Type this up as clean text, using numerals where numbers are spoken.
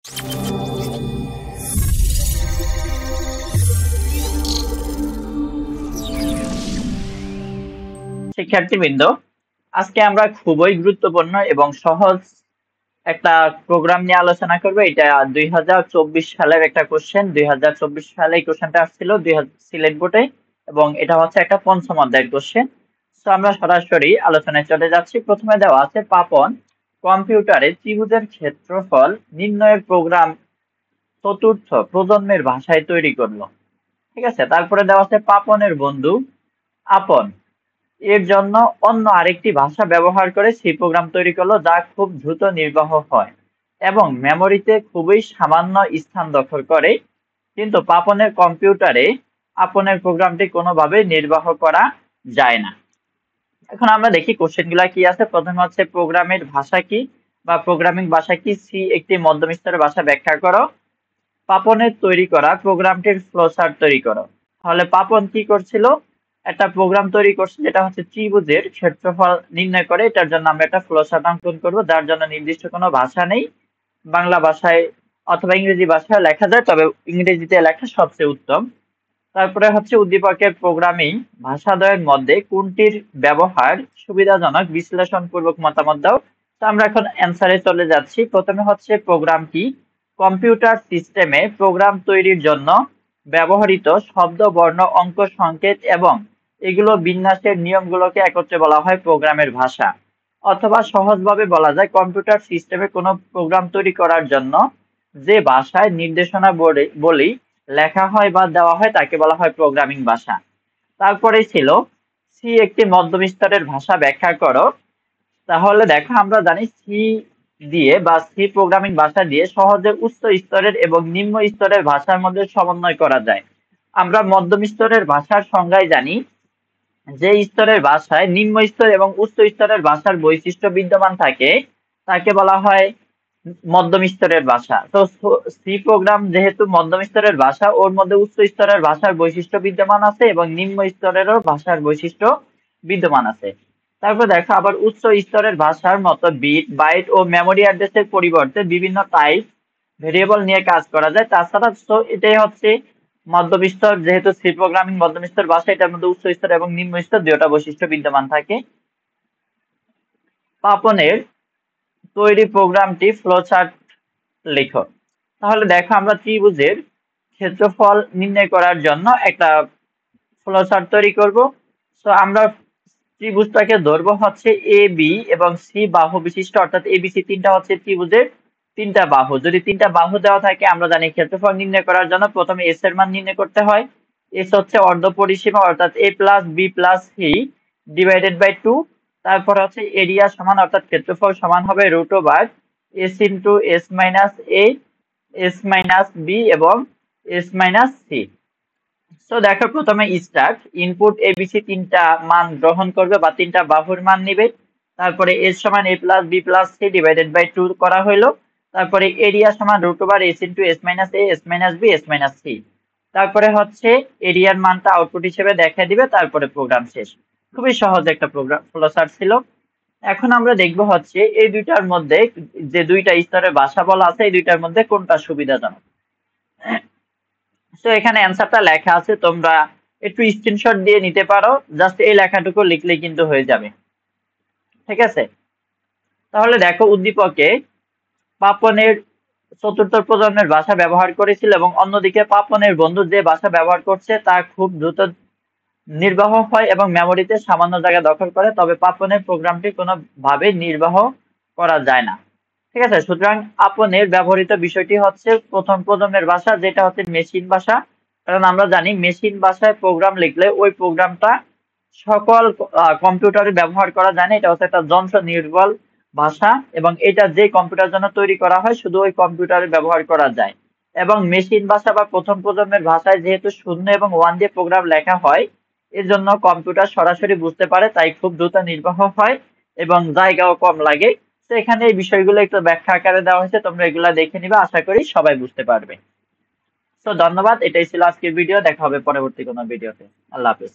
শিক্ষার্থীবৃন্দ, আজকে আমরা খুবই গুরুত্বপূর্ণ এবং সহজ একটা প্রোগ্রাম নিয়ে আলোচনা করব। এটা 2024 সালের একটা কোশ্চেন। 2024 সালে এই কোশ্চেনটা আসছিল সিলেট বোর্ডে, এবং এটা হচ্ছে একটা পঞ্চম অধ্যায়ের কোশ্চেন। তো আমরা সরাসরি আলোচনায় চলে যাচ্ছি। প্রথমে দেওয়া আছে পাপন কম্পিউটারে ত্রিভুজের ক্ষেত্রফল নির্ণয়ের প্রোগ্রাম চতুর্থ প্রজন্মের ভাষায় তৈরি করলো। ঠিক আছে, তারপরে দেওয়া আছে পাপনের বন্ধু আপন এর জন্য অন্য আরেকটি ভাষা ব্যবহার করে সি প্রোগ্রাম তৈরি করলো, যা খুব দ্রুত নির্বাহ হয় এবং মেমোরিতে খুবই সামান্য স্থান দখল করে। কিন্তু পাপনের কম্পিউটারে আপনের প্রোগ্রামটি কোনোভাবে নির্বাহ করা যায় না। এখন আমরা দেখি কোশ্চেন গুলা কি আছে। প্রথমে হচ্ছে প্রোগ্রামের ভাষা কি বা প্রোগ্রামিং ভাষা কি। সি একটি মধ্যম স্তরের ভাষা, ব্যাখ্যা করো। পাপনের তৈরি করা প্রোগ্রামটির ফ্লোচার্ট তৈরি করো। তাহলে পাপন কি করছিল? একটা প্রোগ্রাম তৈরি করছে যেটা হচ্ছে ত্রিভুজের ক্ষেত্রফল নির্ণয় করে। এটার জন্য আমরা একটা ফ্লোচার্ট অঙ্কন করব, যার জন্য নির্দিষ্ট কোনো ভাষা নেই। বাংলা ভাষায় অথবা ইংরেজি ভাষায় লেখা যায়, তবে ইংরেজিতে লেখা সবচেয়ে উত্তম। তারপরে হচ্ছে উদ্দীপকের প্রোগ্রামিং ভাষাদ্বয়ের মধ্যে কোনটির ব্যবহার সুবিধাজনক বিশ্লেষণপূর্বক মতামত দাও। তো আমরা এখন অ্যান্সারে চলে যাচ্ছি। প্রথমে হচ্ছে প্রোগ্রাম কি। কম্পিউটার সিস্টেমে প্রোগ্রাম তৈরির জন্য ব্যবহৃত শব্দ, বর্ণ, অঙ্ক, সংকেত এবং এগুলো বিন্যাসের নিয়মগুলোকে একত্রে বলা হয় প্রোগ্রামের ভাষা। অথবা সহজভাবে বলা যায়, কম্পিউটার সিস্টেমে কোনো প্রোগ্রাম তৈরি করার জন্য যে ভাষায় নির্দেশনা বলি লেখা হয় বা দেওয়া হয় তাকে বলা হয় প্রোগ্রামিং ভাষা। তারপরে ছিল সি একটি মধ্যম স্তরের ভাষা, ব্যাখ্যা করো। তাহলে দেখো, আমরা জানি সি দিয়ে বা সি প্রোগ্রামিং ভাষা দিয়ে সহজে উচ্চ স্তরের এবং নিম্ন স্তরের ভাষার মধ্যে সমন্বয় করা যায়। আমরা মধ্যম স্তরের ভাষার সংজ্ঞায় জানি যে স্তরের ভাষায় নিম্ন স্তর এবং উচ্চ স্তরের ভাষার বৈশিষ্ট্য বিদ্যমান থাকে তাকে বলা হয় মধ্যম স্তরের ভাষা। তো সি প্রোগ্রাম যেহেতু মধ্যম স্তরের ভাষা, ওর মধ্যে উচ্চ স্তরের ভাষার বৈশিষ্ট্য বিদ্যমান আছে এবং নিম্ন স্তরেরও ভাষার বৈশিষ্ট্য বিদ্যমান আছে। তারপর দেখো, আবার উচ্চ স্তরের ভাষার মতো বিট, বাইট ও মেমোরি অ্যাড্রেসের পরিবর্তে বিভিন্ন টাইপ ভেরিয়েবল নিয়ে কাজ করা যায়। তাছাড়া এটাই হচ্ছে মধ্যম স্তর। যেহেতু সি প্রোগ্রামিং মধ্যম স্তর ভাষা, এটার মধ্যে উচ্চ স্তর এবং নিম্ন স্তর দুইটা বৈশিষ্ট্য বিদ্যমান থাকে। পাপনের তৈরি প্রোগ্রামটি ফ্লোচার্ট লেখো। তাহলে দেখো, আমরা ত্রিভুজের ক্ষেত্রফল নির্ণয় করার জন্য একটা ফ্লোচার্ট তৈরি করব। তো আমরা ত্রিভুজটাকে ধরবো হচ্ছে এ বি এবং সি বাহু বিশিষ্ট, অর্থাৎ এবিসি তিনটা হচ্ছে ত্রিভুজের তিনটা বাহু। যদি তিনটা বাহু দেওয়া থাকে, আমরা জানি ক্ষেত্রফল নির্ণয় করার জন্য প্রথমে এস এর মান নির্ণয় করতে হয়। এস হচ্ছে অর্ধ পরিসীমা, অর্থাৎ a plus b plus c divided by 2। তারপর হচ্ছে এরিয়া সমান, অর্থাৎ ক্ষেত্রফল সমান হবে root over s into s minus a, s minus b এবং এস মাইনাস সি। তো দেখো, প্রথমে স্টার্ট ইনপুট এবিসি তিনটা মান গ্রহণ করবে বা তিনটা বাহুর মান নিবে। তারপরে এস সমান a plus b plus c divided by 2 করা হইলো। তারপরে এরিয়া সমান root over s into s minus a, s minus b, s minus c. তারপরে হচ্ছে এরিয়ার মানটা আউটপুট হিসেবে দেখায় দিবে। তারপরে প্রোগ্রাম শেষ। খুবই সহজ একটা প্রোগ্রাম ফ্লোচার্ট ছিল। এখন আমরা দেখবো হচ্ছে এই দুইটার মধ্যে, যে দুইটা স্তরের ভাষা বলা আছে, এই দুইটার মধ্যে কোনটা সুবিধাজনক। তো এখানে অ্যান্সারটা লেখা আছে, তোমরা একটু স্ক্রিনশট দিয়ে নিতে পারো। জাস্ট এই লেখাটুকু লিখলে কিন্তু হয়ে যাবে। ঠিক আছে, তাহলে দেখো, উদ্দীপকে পাপনের চতুর্থ প্রজন্মের ভাষা ব্যবহার করেছিল এবং অন্যদিকে পাপনের বন্ধু যে ভাষা ব্যবহার করছে তা খুব দ্রুত নির্বাহ হয় এবং মেমোরিতে সামান্য জায়গা দখল করে, তবে পাপনের প্রোগ্রামটি কোনোভাবে নির্বাহ করা যায় না। ঠিক আছে, সুতরাং আপনের ব্যবহৃত বিষয়টি হচ্ছে প্রথম প্রজন্মের ভাষা, যেটা হচ্ছে মেশিন ভাষা। কারণ আমরা জানি মেশিন ভাষায় প্রোগ্রাম লিখলে ওই প্রোগ্রামটা সকল কম্পিউটারে ব্যবহার করা যায় না। এটা হচ্ছে একটা যন্ত্র নির্ভর ভাষা এবং এটা যে কম্পিউটার জন্য তৈরি করা হয় শুধু ওই কম্পিউটারে ব্যবহার করা যায়। এবং মেশিন ভাষা বা প্রথম প্রজন্মের ভাষায় যেহেতু 0 এবং 1 দিয়ে প্রোগ্রাম লেখা হয়, এর জন্য কম্পিউটার সরাসরি বুঝতে পারে, তাই খুব দ্রুত নির্বাহ হয় এবং জায়গাও কম লাগে। তো এখানে এই বিষয়গুলো একটু ব্যাখ্যা আকারে দেওয়া হয়েছে, তোমরা এগুলা দেখে নিবে, আশা করি সবাই বুঝতে পারবে। তো ধন্যবাদ, এটাই ছিল আজকের ভিডিও। দেখা হবে পরবর্তী কোনো ভিডিওতে। আল্লাহ হাফেজ।